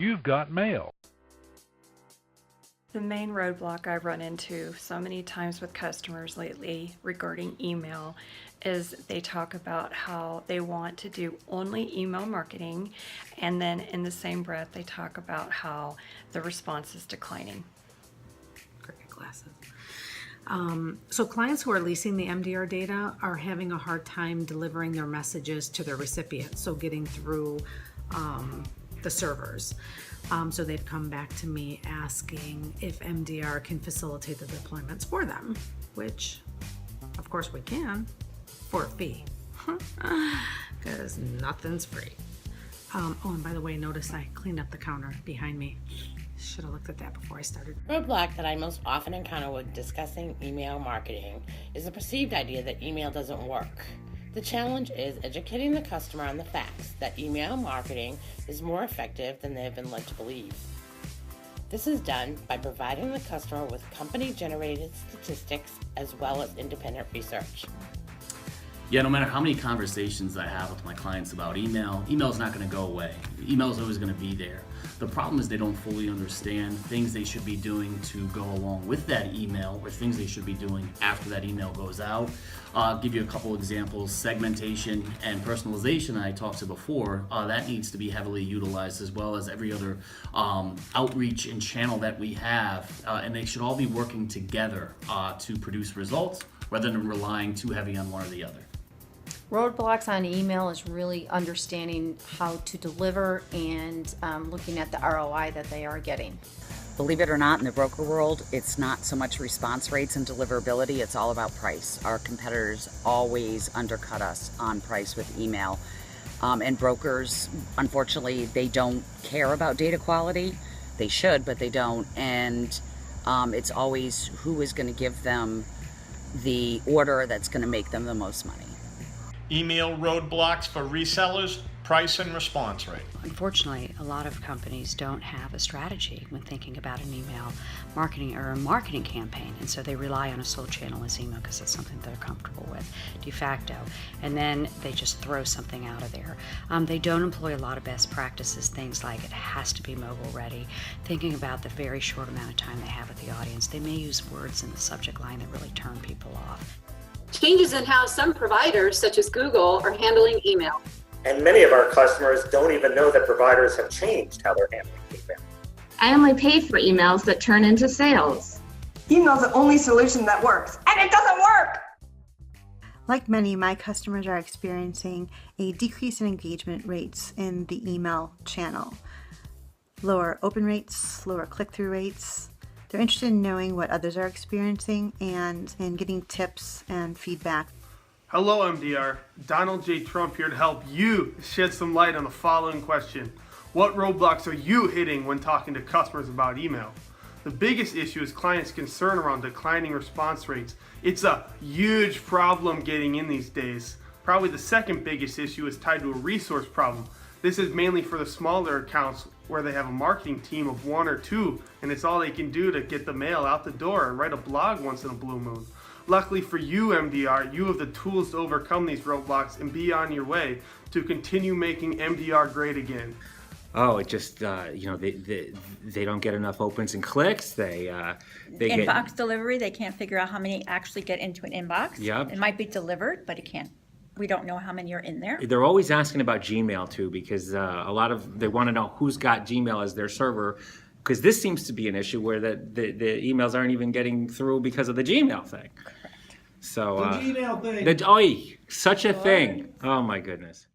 You've got mail. The main roadblock I've run into so many times with customers lately regarding email is they talk about how they want to do only email marketing, and then in the same breath they talk about how the response is declining. Great glasses. So clients who are leasing the MDR data are having a hard time delivering their messages to their recipients, so getting through the servers. So they've come back to me asking if MDR can facilitate the deployments for them, which of course we can, for a fee, because nothing's free. Oh, and by the way, notice I cleaned up the counter behind me. Should have looked at that before I started. The roadblock that I most often encounter when discussing email marketing is the perceived idea that email doesn't work. The challenge is educating the customer on the facts that email marketing is more effective than they have been led to believe. This is done by providing the customer with company-generated statistics as well as independent research. Yeah, no matter how many conversations I have with my clients about email is not going to go away. Email is always going to be there. The problem is they don't fully understand things they should be doing to go along with that email, or things they should be doing after that email goes out. I'll give you a couple examples. Segmentation and personalization I talked to before, that needs to be heavily utilized, as well as every other outreach and channel that we have, and they should all be working together to produce results rather than relying too heavy on one or the other. Roadblocks on email is really understanding how to deliver and looking at the ROI that they are getting. Believe it or not, in the broker world, it's not so much response rates and deliverability, it's all about price. Our competitors always undercut us on price with email. And brokers, unfortunately, they don't care about data quality. They should, but they don't. And it's always who is going to give them the order that's going to make them the most money. Email roadblocks for resellers, price and response rate. Unfortunately, a lot of companies don't have a strategy when thinking about an email marketing or a marketing campaign, and so they rely on a sole channel as email because it's something they're comfortable with de facto, and then they just throw something out of there. They don't employ a lot of best practices, things like it has to be mobile ready, thinking about the very short amount of time they have with the audience. They may use words in the subject line that really turn people off. Changes in how some providers, such as Google, are handling email. And many of our customers don't even know that providers have changed how they're handling email. I only pay for emails that turn into sales. Email's the only solution that works, and it doesn't work! Like many, my customers are experiencing a decrease in engagement rates in the email channel. Lower open rates, lower click-through rates. They're interested in knowing what others are experiencing and getting tips and feedback. Hello MDR, Donald J. Trump here to help you shed some light on the following question. What roadblocks are you hitting when talking to customers about email? The biggest issue is clients' concern around declining response rates. It's a huge problem getting in these days. Probably the second biggest issue is tied to a resource problem. This is mainly for the smaller accounts where they have a marketing team of 1 or 2, and it's all they can do to get the mail out the door and write a blog once in a blue moon. Luckily for you, MDR, you have the tools to overcome these roadblocks and be on your way to continue making MDR great again. Oh, it just, they don't get enough opens and clicks. They inbox delivery, they can't figure out how many actually get into an inbox. Yep. It might be delivered, but it can't. We don't know how many are in there. They're always asking about Gmail too, because they want to know who's got Gmail as their server, because this seems to be an issue where the emails aren't even getting through because of the Gmail thing. Correct. So the Gmail thing. Such a thing. Oh my goodness.